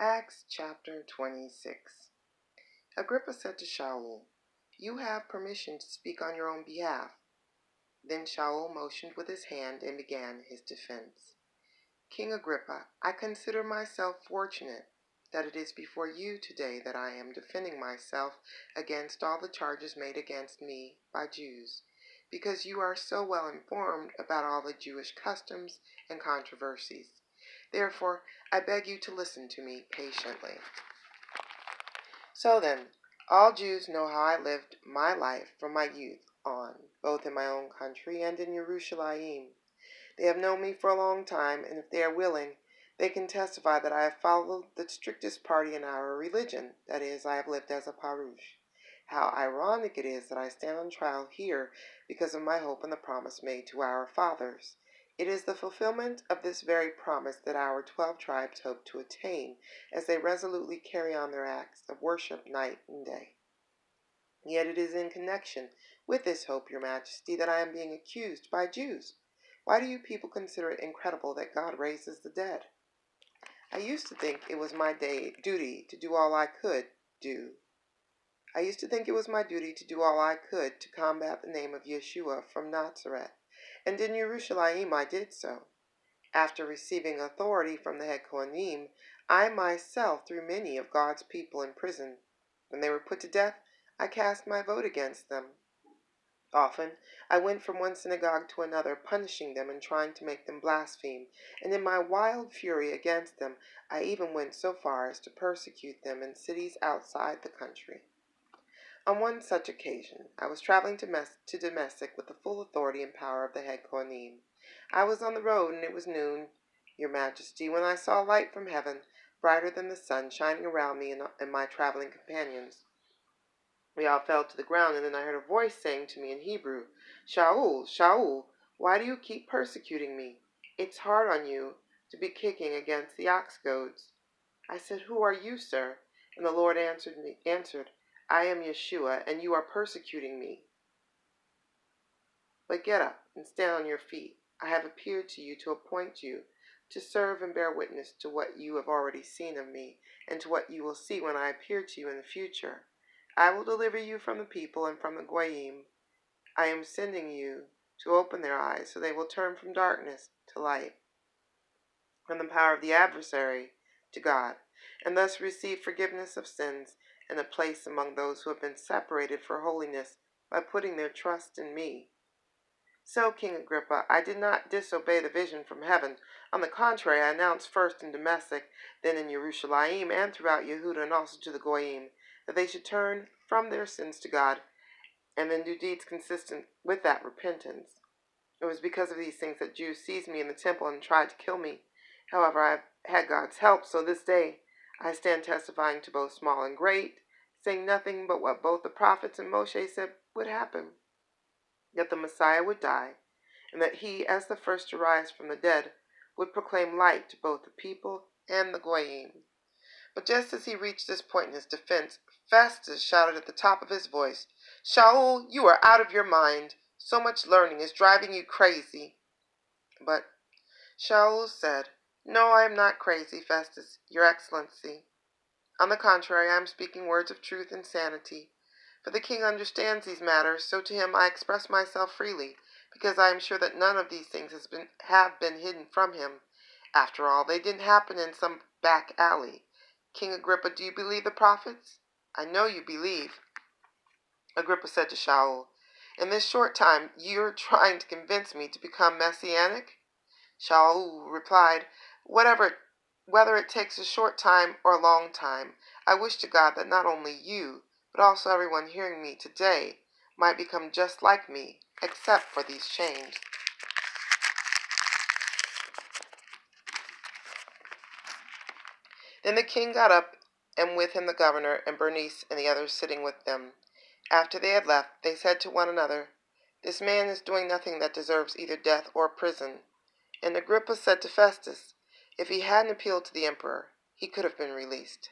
Acts chapter 26. Agrippa said to Shaul, "You have permission to speak on your own behalf." Then Shaul motioned with his hand and began his defense. "King Agrippa, I consider myself fortunate that it is before you today that I am defending myself against all the charges made against me by Jews, because you are so well informed about all the Jewish customs and controversies. Therefore, I beg you to listen to me patiently. So then, all Jews know how I lived my life from my youth on, both in my own country and in Jerusalem. They have known me for a long time, and if they are willing, they can testify that I have followed the strictest party in our religion, that is, I have lived as a Parush. How ironic it is that I stand on trial here because of my hope in the promise made to our fathers. It is the fulfillment of this very promise that our 12 tribes hope to attain as they resolutely carry on their acts of worship night and day. Yet it is in connection with this hope, Your Majesty, that I am being accused by Jews. Why do you people consider it incredible that God raises the dead? I used to think it was my duty to do all I could do. To combat the name of Yeshua from Nazareth, and in Jerusalem I did so. After receiving authority from the head Kohanim, I myself threw many of God's people in prison. When they were put to death, I cast my vote against them. Often, I went from one synagogue to another, punishing them and trying to make them blaspheme, and in my wild fury against them, I even went so far as to persecute them in cities outside the country. On one such occasion, I was traveling to Damascus with the full authority and power of the head Kohanim. I was on the road, and it was noon, Your Majesty, when I saw a light from heaven, brighter than the sun, shining around me and my traveling companions. We all fell to the ground, and then I heard a voice saying to me in Hebrew, "Shaul, Shaul, why do you keep persecuting me? It's hard on you to be kicking against the ox goads." I said, "Who are you, sir?" And the Lord answered, "I am Yeshua, and you are persecuting me. But get up and stand on your feet. I have appeared to you to appoint you to serve and bear witness to what you have already seen of me, and to what you will see when I appear to you in the future. I will deliver you from the people and from the Goyim. I am sending you to open their eyes, so they will turn from darkness to light, from the power of the adversary to God, and thus receive forgiveness of sins and a place among those who have been separated for holiness by putting their trust in me." So, King Agrippa, I did not disobey the vision from heaven. On the contrary, I announced first in Damascus, then in Jerusalem, and throughout Yehuda, and also to the Goyim, that they should turn from their sins to God, and then do deeds consistent with that repentance. It was because of these things that Jews seized me in the temple and tried to kill me. However, I have had God's help, so this day I stand testifying to both small and great, saying nothing but what both the prophets and Moshe said would happen, that the Messiah would die, and that he, as the first to rise from the dead, would proclaim light to both the people and the Goyim. But just as he reached this point in his defense, Festus shouted at the top of his voice, "Shaul, you are out of your mind. So much learning is driving you crazy." But Shaul said, "No, I am not crazy, Festus, Your Excellency. On the contrary, I am speaking words of truth and sanity. For the king understands these matters, so to him I express myself freely, because I am sure that none of these things have been hidden from him. After all, they didn't happen in some back alley. King Agrippa, do you believe the prophets? I know you believe." Agrippa said to Shaul, "In this short time, you're trying to convince me to become messianic?" Shaul replied, Whether it takes a short time or a long time, I wish to God that not only you, but also everyone hearing me today, might become just like me, except for these chains." Then the king got up, and with him the governor, and Bernice and the others sitting with them. After they had left, they said to one another, "This man is doing nothing that deserves either death or prison." And Agrippa said to Festus, if he hadn't appealed to the emperor, he could have been released.